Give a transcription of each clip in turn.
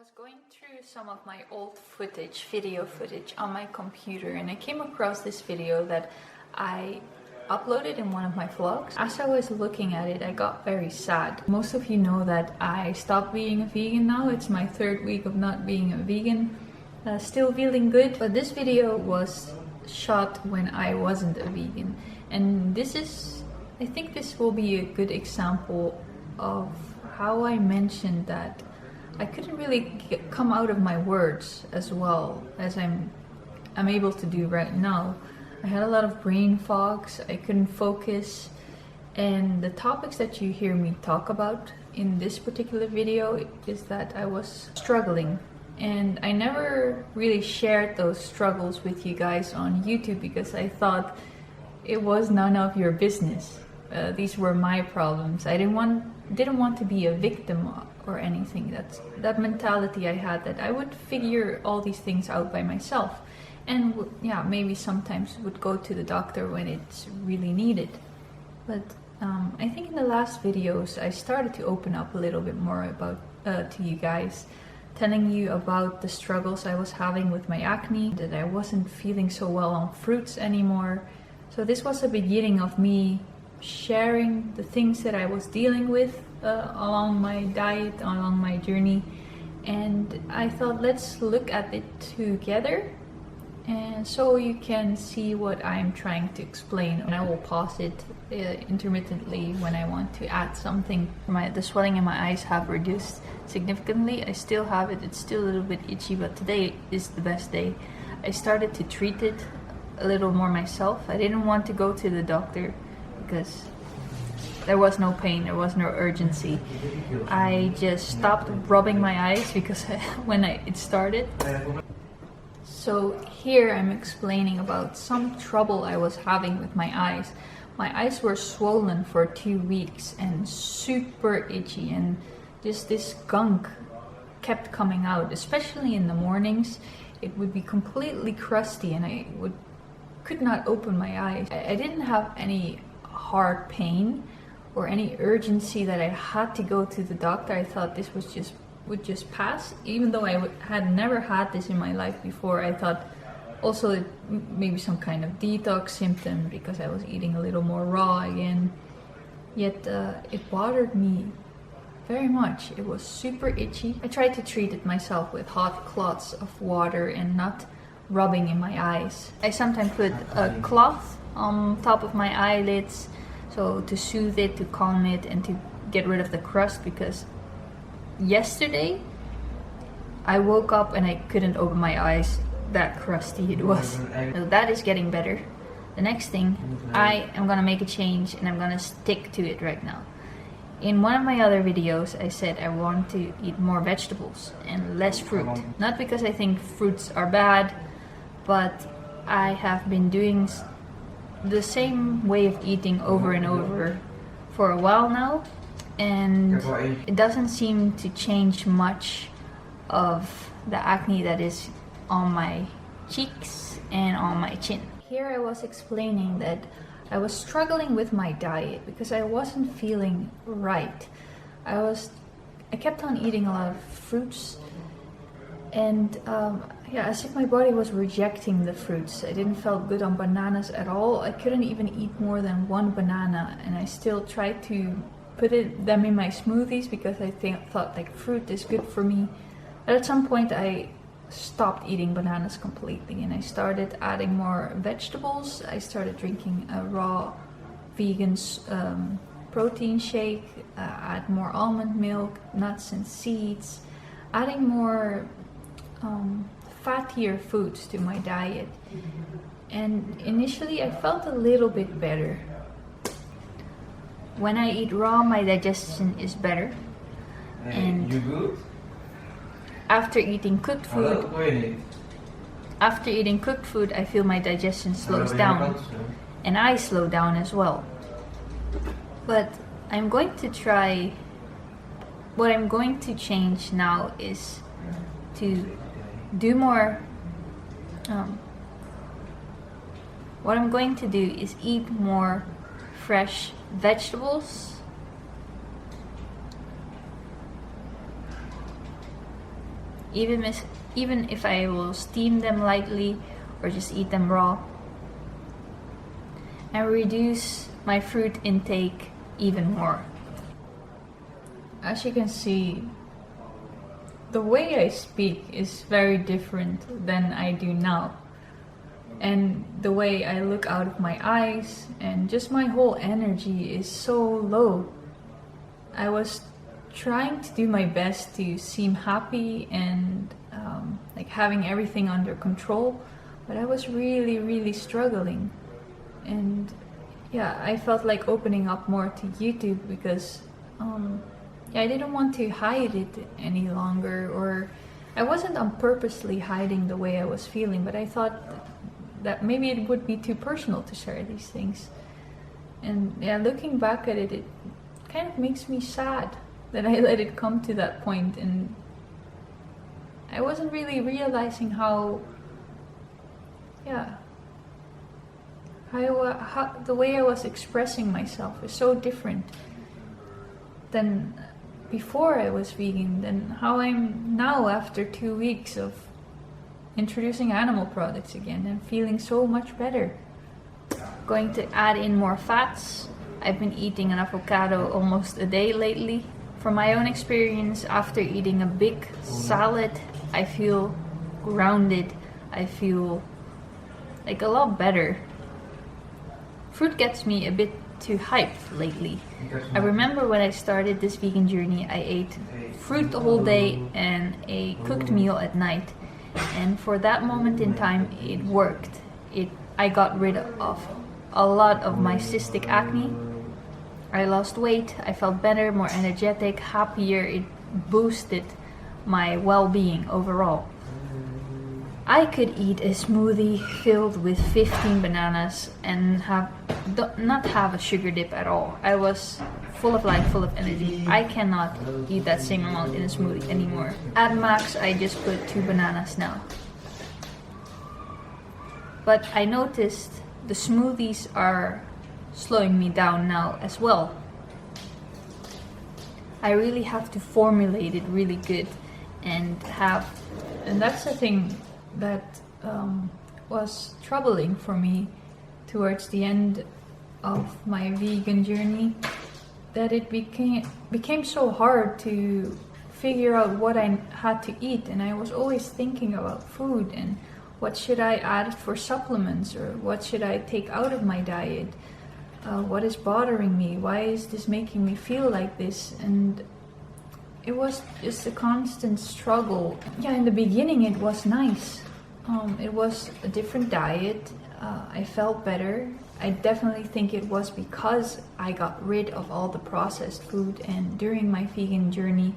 was going through some of my old video footage on my computer, and I came across this video that I uploaded in one of my vlogs. As I was looking at it, I got very sad. Most of you know that I stopped being a vegan now. It's my 3rd week of not being a vegan. Still feeling good, but this video was shot when I wasn't a vegan. And I think this will be a good example of how I mentioned that I couldn't really come out of my words as well as I'm able to do right now. I had a lot of brain fogs, I couldn't focus, and the topics that you hear me talk about in this particular video is that I was struggling. And I never really shared those struggles with you guys on YouTube because I thought it was none of your business. These were my problems. I didn't want to be a victim or anything. That mentality I had, that I would figure all these things out by myself, and yeah, maybe sometimes would go to the doctor when it's really needed. But I think in the last videos I started to open up a little bit more about to you guys, telling you about the struggles I was having with my acne, that I wasn't feeling so well on fruits anymore. So this was a beginning of me sharing the things that I was dealing with along my diet, along my journey. And I thought, let's look at it together, and so you can see what I'm trying to explain. And I will pause it intermittently when I want to add something. The swelling in my eyes have reduced significantly. I still have it, it's still a little bit itchy, but today is the best day. I started to treat it a little more myself. I didn't want to go to the doctor because there was no pain, there was no urgency. I just stopped rubbing my eyes because it started. So here I'm explaining about some trouble I was having with my eyes. My eyes were swollen for 2 weeks and super itchy, and just this gunk kept coming out, especially in the mornings. It would be completely crusty and I could not open my eyes. I didn't have any hard pain or any urgency that I had to go to the doctor. I thought this would just pass, even though I had never had this in my life before. I thought also it maybe some kind of detox symptom because I was eating a little more raw again. Yet it bothered me very much. It was super itchy. I tried to treat it myself with hot cloths of water and not rubbing in my eyes. I sometimes put a cloth on top of my eyelids, so to soothe it, to calm it, and to get rid of the crust, because yesterday I woke up and I couldn't open my eyes, that crusty it was. So that is getting better. The next thing, I am gonna make a change and I'm gonna stick to it right now. In one of my other videos I said I want to eat more vegetables and less fruit. Not because I think fruits are bad, but I have been doing the same way of eating over and over for a while now, and it doesn't seem to change much of the acne that is on my cheeks and on my chin. Here I was explaining that I was struggling with my diet because I wasn't feeling right. I kept on eating a lot of fruits, and yeah, as if my body was rejecting the fruits. I didn't feel good on bananas at all. I couldn't even eat more than 1 banana, and I still tried to put them in my smoothies because I thought like fruit is good for me. But at some point I stopped eating bananas completely and I started adding more vegetables. I started drinking a raw vegan protein shake, add more almond milk, nuts and seeds, adding more fattier foods to my diet. And initially I felt a little bit better. When I eat raw, my digestion is better. And you good? After eating cooked food, I feel my digestion slows down, and I slow down as well. But I'm going to try. What I'm going to change now is to do more. What I'm going to do is eat more fresh vegetables, even if I will steam them lightly or just eat them raw. And reduce my fruit intake even more. As you can see, the way I speak is very different than I do now. And the way I look out of my eyes and just my whole energy is so low. I was trying to do my best to seem happy and like having everything under control, but I was really struggling. And yeah, I felt like opening up more to YouTube because I didn't want to hide it any longer, or I wasn't on purposely hiding the way I was feeling, but I thought that maybe it would be too personal to share these things. And yeah, looking back at it, it kind of makes me sad that I let it come to that point, and I wasn't really realizing how the way I was expressing myself is so different than before I was vegan, than how I'm now after 2 weeks of introducing animal products again and feeling so much better. Going to add in more fats. I've been eating an avocado almost a day lately. From my own experience, after eating a big salad, I feel grounded. I feel like a lot better. Fruit gets me a bit too hyped lately. I remember when I started this vegan journey, I ate fruit the whole day and a cooked meal at night. And for that moment in time, it worked. I got rid of a lot of my cystic acne. I lost weight, I felt better, more energetic, happier. It boosted my well-being overall. I could eat a smoothie filled with 15 bananas and not have a sugar dip at all. I was full of life, full of energy. I cannot eat that same amount in a smoothie anymore. At max, I just put 2 bananas now. But I noticed the smoothies are slowing me down now as well. I really have to formulate it really good and that's the thing that was troubling for me towards the end of my vegan journey, that it became so hard to figure out what I had to eat, and I was always thinking about food and what should I add for supplements, or what should I take out of my diet, what is bothering me, why is this making me feel like this. And it was just a constant struggle. Yeah, in the beginning it was nice. It was a different diet. I felt better. I definitely think it was because I got rid of all the processed food, and during my vegan journey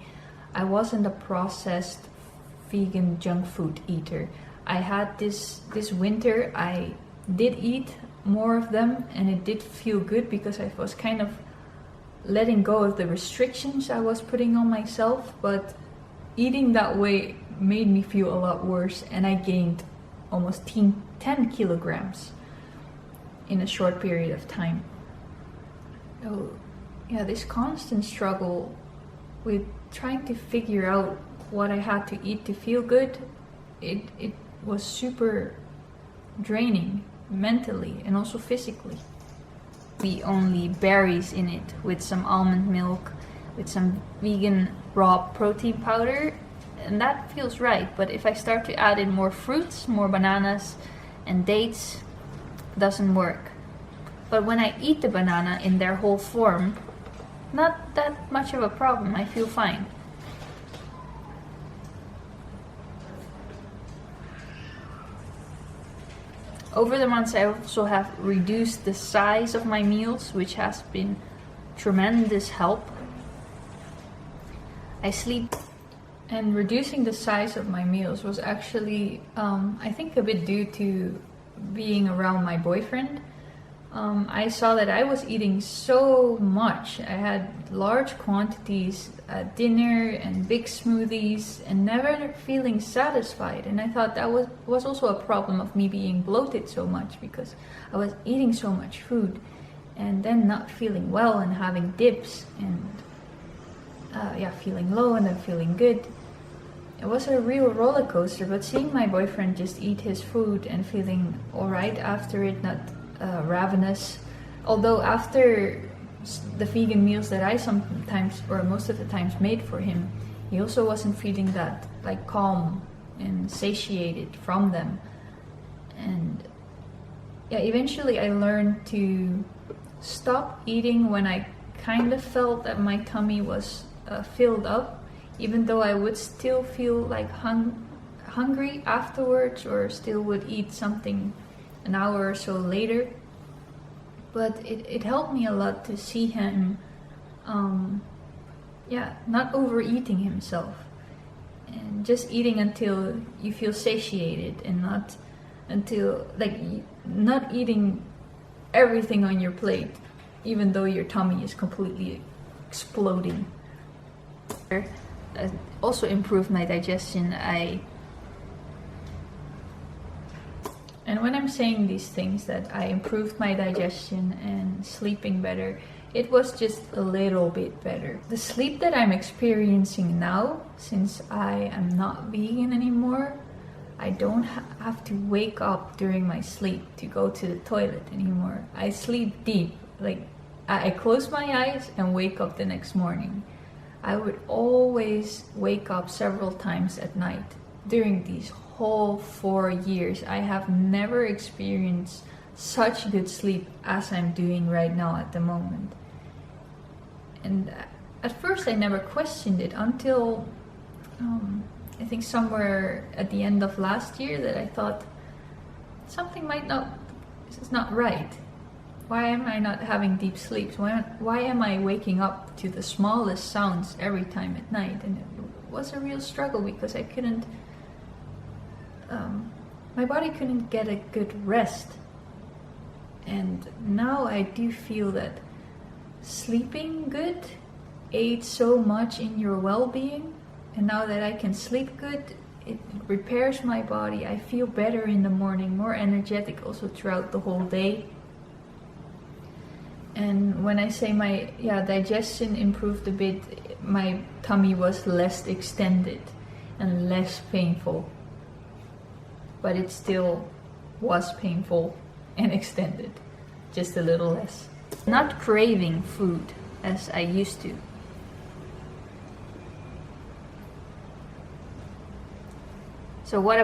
I wasn't a processed vegan junk food eater. I had this winter, I did eat more of them, and it did feel good because I was kind of letting go of the restrictions I was putting on myself, but eating that way made me feel a lot worse, and I gained almost 10 kilograms in a short period of time. So yeah, this constant struggle with trying to figure out what I had to eat to feel good, it was super draining mentally and also physically. We only berries in it with some almond milk, with some vegan raw protein powder, and that feels right. But if I start to add in more fruits, more bananas and dates, it doesn't work. But when I eat the banana in their whole form, not that much of a problem. I feel fine. Over the months, I also have reduced the size of my meals, which has been tremendous help. I sleep, and reducing the size of my meals was actually, I think, a bit due to being around my boyfriend. I saw that I was eating so much. I had large quantities at dinner and big smoothies and never feeling satisfied. And I thought that was also a problem of me being bloated so much, because I was eating so much food and then not feeling well and having dips and feeling low and then feeling good. it was a real roller coaster. But seeing my boyfriend just eat his food and feeling alright after it, not ravenous. Although after the vegan meals that I sometimes or most of the times made for him, he also wasn't feeling that like calm and satiated from them. And yeah, eventually I learned to stop eating when I kind of felt that my tummy was filled up, even though I would still feel like hungry afterwards, or still would eat something an hour or so later. But it helped me a lot to see him not overeating himself, and just eating until you feel satiated, and not until not eating everything on your plate even though your tummy is completely exploding. Also improved my digestion. And when I'm saying these things, that I improved my digestion and sleeping better, it was just a little bit better. The sleep that I'm experiencing now, since I am not vegan anymore, I don't have to wake up during my sleep to go to the toilet anymore. I sleep deep. Like, I close my eyes and wake up the next morning. I would always wake up several times at night. During these whole 4 years, I have never experienced such good sleep as I'm doing right now at the moment. And at first I never questioned it until I think somewhere at the end of last year, that I thought something this is not right. Why am I not having deep sleeps? Why am I waking up to the smallest sounds every time at night? And it was a real struggle because I couldn't, my body couldn't get a good rest. And now I do feel that sleeping good aids so much in your well-being. And now that I can sleep good, it repairs my body. I feel better in the morning, more energetic also throughout the whole day. And when I say my digestion improved a bit, my tummy was less extended and less painful. But it still was painful and extended, just a little less. Not craving food as I used to. So what I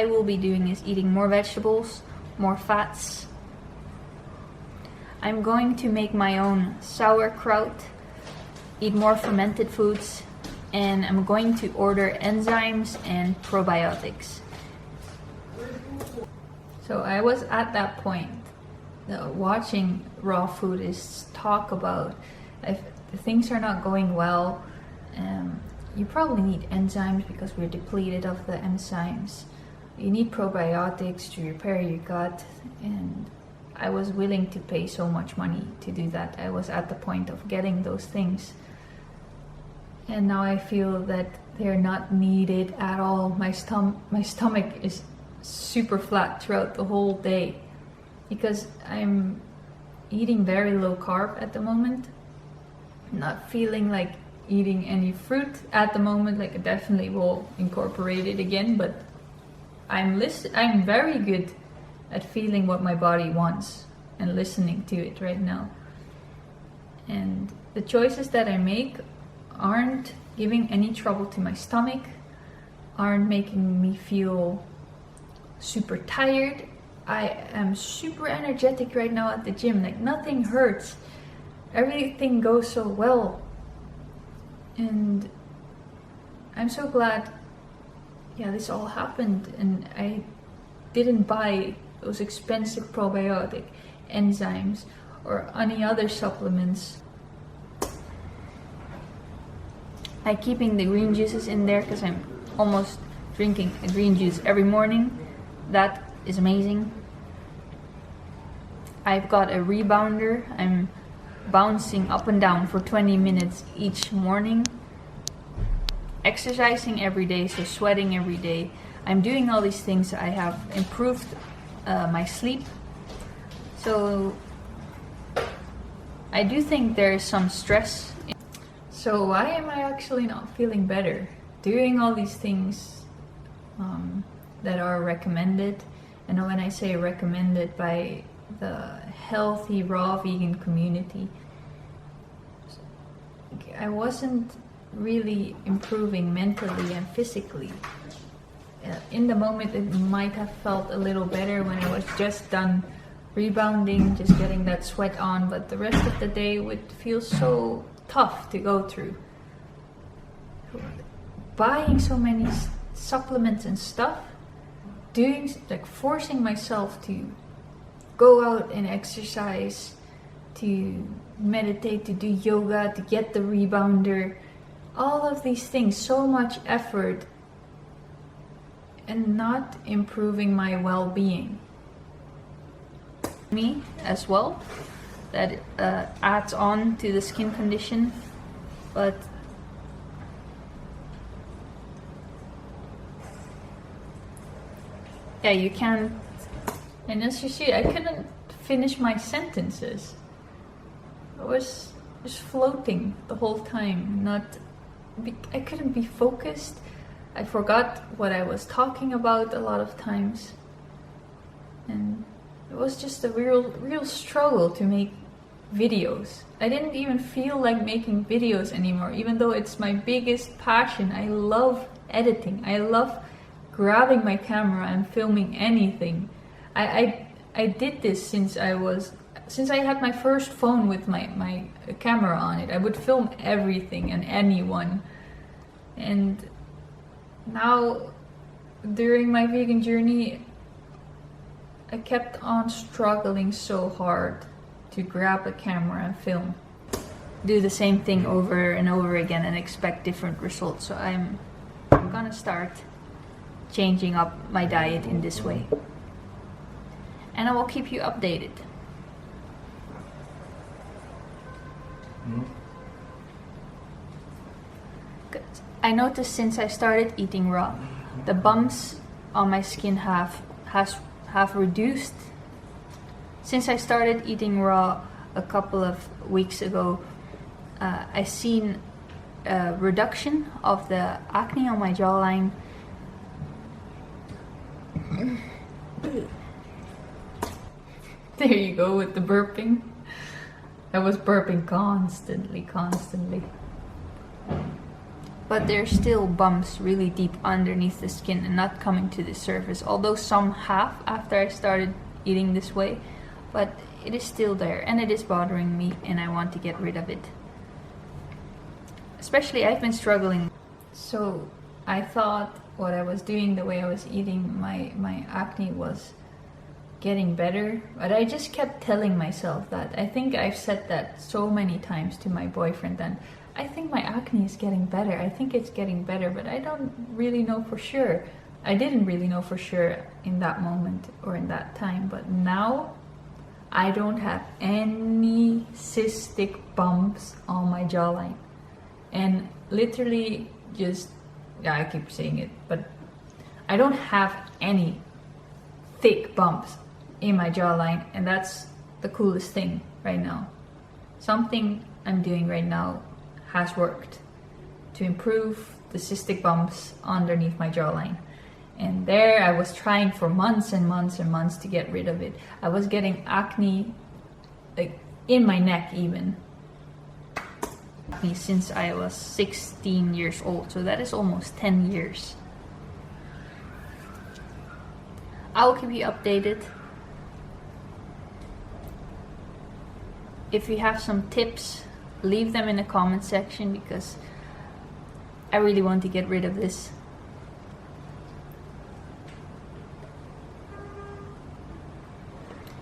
will be doing is eating more vegetables, more fats. I'm going to make my own sauerkraut, eat more fermented foods, and I'm going to order enzymes and probiotics. So I was at that point, watching raw food is talk about if things are not going well. You probably need enzymes because we're depleted of the enzymes. You need probiotics to repair your gut, and I was willing to pay so much money to do that. I was at the point of getting those things. And now I feel that they're not needed at all. My stomach is super flat throughout the whole day because I'm eating very low carb at the moment. Not feeling like eating any fruit at the moment. Like, I definitely will incorporate it again, but I'm very good at feeling what my body wants and listening to it right now. And the choices that I make aren't giving any trouble to my stomach, aren't making me feel super tired. I am super energetic right now at the gym. Like, nothing hurts. Everything goes so well. And I'm so glad this all happened, and I didn't buy those expensive probiotic enzymes or any other supplements. I'm keeping the green juices in there because I'm almost drinking a green juice every morning. That is amazing. I've got a rebounder. I'm bouncing up and down for 20 minutes each morning. Exercising every day, so sweating every day. I'm doing all these things. I have improved my sleep. So I do think there is some stress. So why am I actually not feeling better? doing all these things that are recommended. And when I say recommended by the healthy raw vegan community, I wasn't really improving mentally and physically. In the moment it might have felt a little better when I was just done rebounding, just getting that sweat on, but the rest of the day would feel so tough to go through. Buying so many supplements and stuff, forcing myself to go out and exercise, to meditate, to do yoga, to get the rebounder, all of these things, so much effort, and not improving my well-being. Me as well, that adds on to the skin condition, but yeah, you can't. And as you see, I couldn't finish my sentences. I was just floating the whole time. I couldn't be focused. I forgot what I was talking about a lot of times, and it was just a real struggle to make videos. I didn't even feel like making videos anymore, even though it's my biggest passion. I love editing. I love grabbing my camera and filming anything. I did this since I had my first phone with my camera on it. I would film everything and anyone. And now, during my vegan journey, I kept on struggling so hard to grab a camera and film. Do the same thing over and over again and expect different results. So I'm gonna start changing up my diet in this way. And I will keep you updated. I noticed since I started eating raw, the bumps on my skin have reduced. Since I started eating raw a couple of weeks ago, I seen a reduction of the acne on my jawline. There you go with the burping. I was burping constantly. But there's still bumps really deep underneath the skin and not coming to the surface, although some have after I started eating this way, but it is still there and it is bothering me and I want to get rid of it. Especially I've been struggling. So I thought what I was doing, the way I was eating, my acne was getting better, but I just kept telling myself that. I think I've said that so many times to my boyfriend, and I think my acne is getting better. I think it's getting better, but I don't really know for sure. I didn't really know for sure in that moment or in that time, but now I don't have any cystic bumps on my jawline. And literally just, yeah, I keep saying it, but I don't have any thick bumps in my jawline, and that's the coolest thing right now. Something I'm doing right now has worked to improve the cystic bumps underneath my jawline. And there I was trying for months and months and months to get rid of it. I was getting acne like in my neck even. Since I was 16 years old, so that is almost 10 years. I will keep you updated. If you have some tips, leave them in the comment section, because I really want to get rid of this.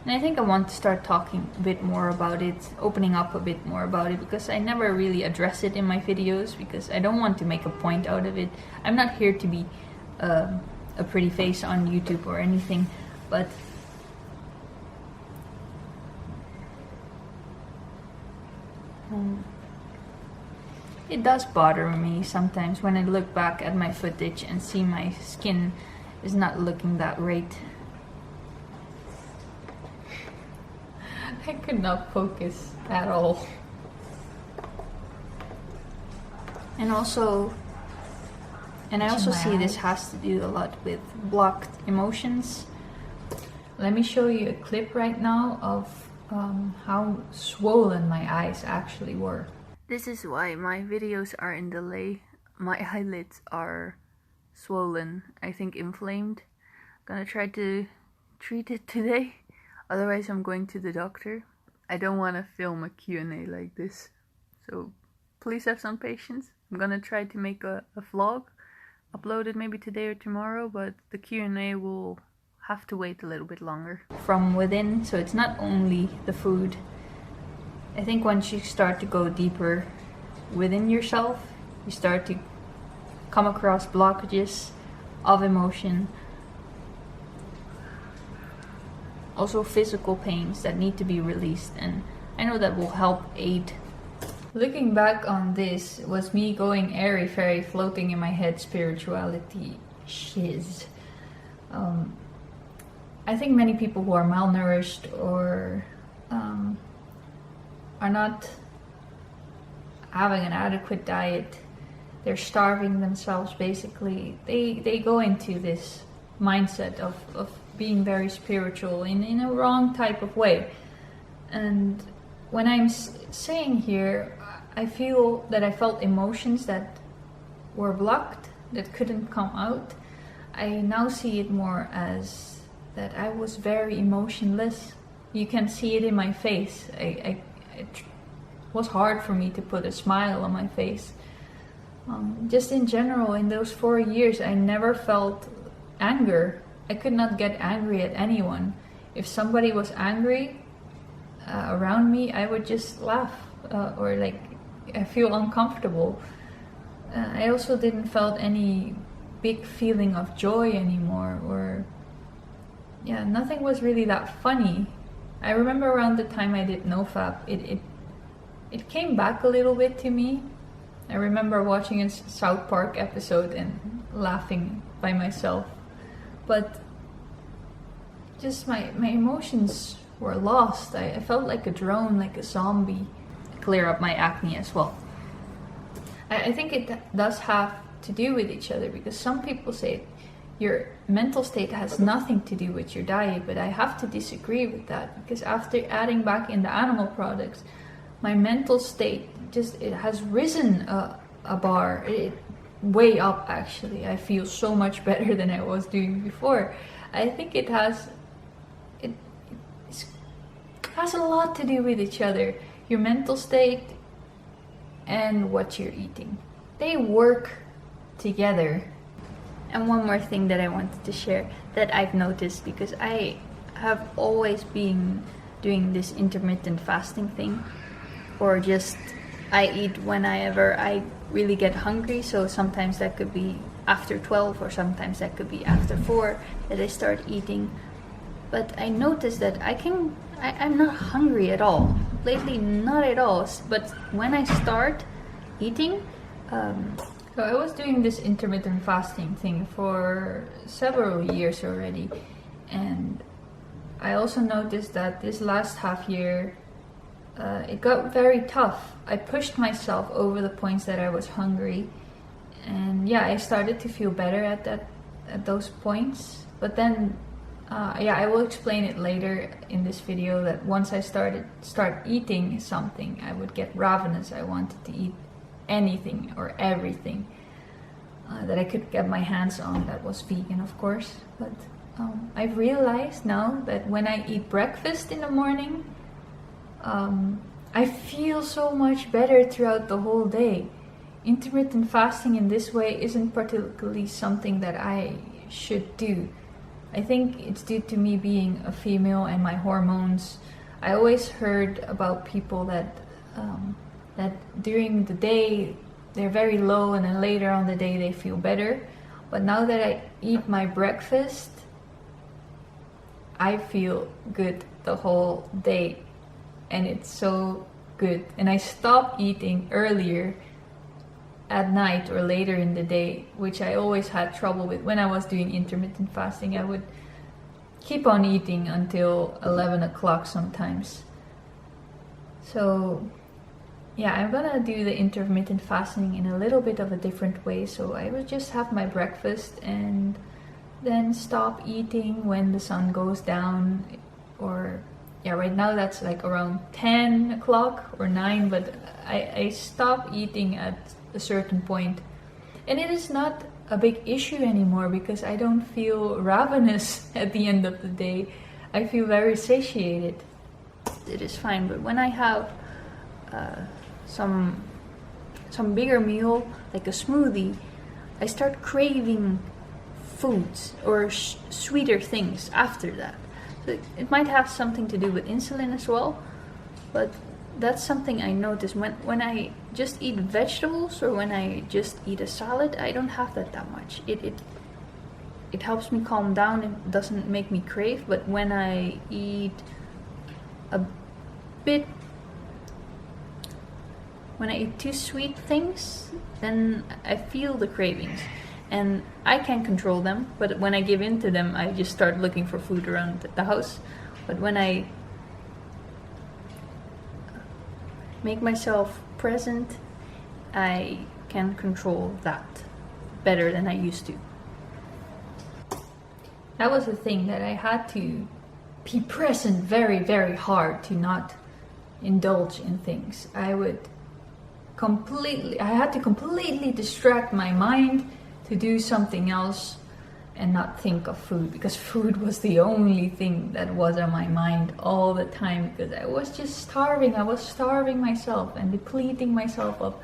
And I think I want to start talking a bit more about it, opening up a bit more about it, because I never really address it in my videos, because I don't want to make a point out of it. I'm not here to be a pretty face on YouTube or anything, but it does bother me sometimes when I look back at my footage and see my skin is not looking that great. I could not focus at all. And also, And I also see this has to do a lot with blocked emotions. Let me show you a clip right now of how swollen my eyes actually were. This is why my videos are in delay. My eyelids are swollen, I think inflamed. I'm gonna try to treat it today, otherwise I'm going to the doctor. I don't want to film a Q&A like this, so please have some patience. I'm gonna try to make a vlog, upload it maybe today or tomorrow, but the Q&A will have to wait a little bit longer. From within, so it's not only the food. I think once you start to go deeper within yourself, you start to come across blockages of emotion. Also physical pains that need to be released, and I know that will help aid. Looking back on this was me going airy fairy, floating in my head, spirituality shiz. I think many people who are malnourished or are not having an adequate diet, they're starving themselves basically, they go into this mindset of being very spiritual in a wrong type of way. And when I'm saying here, I feel that I felt emotions that were blocked, that couldn't come out. I now see it more as that I was very emotionless. You can see it in my face. It was hard for me to put a smile on my face. Just in general, in those 4 years, I never felt anger. I could not get angry at anyone. If somebody was angry around me, I would just laugh or like I feel uncomfortable. I also didn't felt any big feeling of joy anymore, or yeah, nothing was really that funny. I remember around the time I did NOFAP, it came back a little bit to me. I remember watching a South Park episode and laughing by myself. But just my emotions were lost. I felt like a drone, like a zombie. Clear up my acne as well. I think it does have to do with each other, because some people say your mental state has nothing to do with your diet, but I have to disagree with that, because after adding back in the animal products, my mental state it has risen a bar, way up actually. I feel so much better than I was doing before. I think it has a lot to do with each other. Your mental state and what you're eating, they work together. And one more thing that I wanted to share that I've noticed, because I have always been doing this intermittent fasting thing, or just I eat whenever I really get hungry. So sometimes that could be after 12, or sometimes that could be after 4 that I start eating. But I noticed that I'm not hungry at all. Lately, not at all. But when I start eating, so I was doing this intermittent fasting thing for several years already. And I also noticed that this last half year, it got very tough. I pushed myself over the points that I was hungry. And yeah, I started to feel better at those points. But then I will explain it later in this video, that once I start eating something, I would get ravenous. I wanted to eat anything or everything that I could get my hands on that was vegan, of course. But I've realized now that when I eat breakfast in the morning, I feel so much better throughout the whole day. Intermittent fasting in this way isn't particularly something that I should do. I think it's due to me being a female and my hormones. I always heard about people that during the day they're very low, and then later on the day they feel better. But now that I eat my breakfast, I feel good the whole day, and it's so good. And I stop eating earlier at night or later in the day, which I always had trouble with. When I was doing intermittent fasting, I would keep on eating until 11 o'clock sometimes. So yeah, I'm gonna do the intermittent fasting in a little bit of a different way. So I will just have my breakfast and then stop eating when the sun goes down. Or yeah, right now that's like around 10 o'clock or 9, but I stop eating at a certain point. And it is not a big issue anymore because I don't feel ravenous at the end of the day. I feel very satiated. It is fine, but when I have some bigger meal, like a smoothie, I start craving foods or sweeter things after that. So it might have something to do with insulin as well, but that's something I notice when I just eat vegetables or when I just eat a salad. I don't have that much. It helps me calm down. It doesn't make me crave. But when I eat when I eat too sweet things, then I feel the cravings, and I can't control them. But when I give in to them, I just start looking for food around the house. But when I make myself present, I can control that better than I used to. That was the thing, that I had to be present very, very hard to not indulge in things. I had to completely distract my mind to do something else and not think of food, because food was the only thing that was on my mind all the time, because I was just starving. I was starving myself and depleting myself of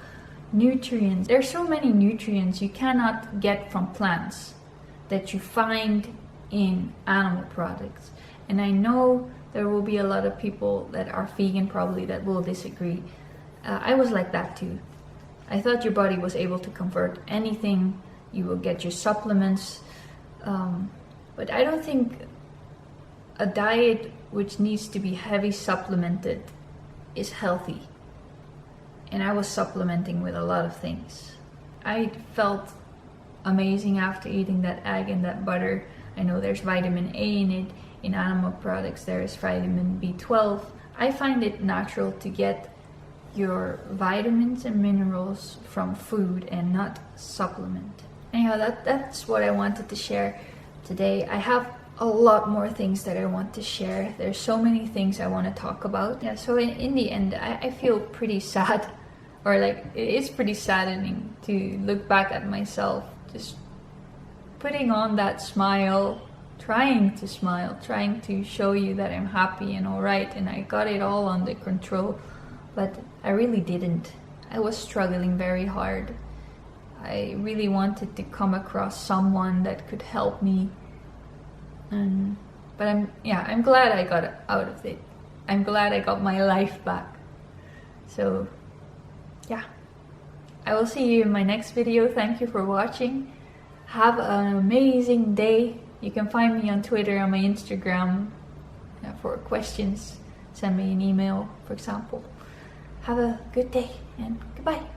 nutrients. There's so many nutrients you cannot get from plants that you find in animal products. And I know there will be a lot of people that are vegan probably that will disagree. I was like that too. I thought your body was able to convert anything. You will get your supplements. But I don't think a diet which needs to be heavy supplemented is healthy. And I was supplementing with a lot of things. I felt amazing after eating that egg and that butter. I know there's vitamin A in it. In animal products there is vitamin B12. I find it natural to get your vitamins and minerals from food and not supplement. Anyhow, that's what I wanted to share today. I have a lot more things that I want to share. There's so many things I want to talk about. Yeah, so in the end, I feel pretty sad, or like it is pretty saddening to look back at myself just putting on that smile, trying to smile, trying to show you that I'm happy and alright and I got it all under control, but I really didn't. I was struggling very hard. I really wanted to come across someone that could help me, but I'm glad I got out of it. I'm glad I got my life back. So yeah, I will see you in my next video. Thank you for watching. Have an amazing day. You can find me on Twitter, on my Instagram for questions. Send me an email, for example. Have a good day and goodbye.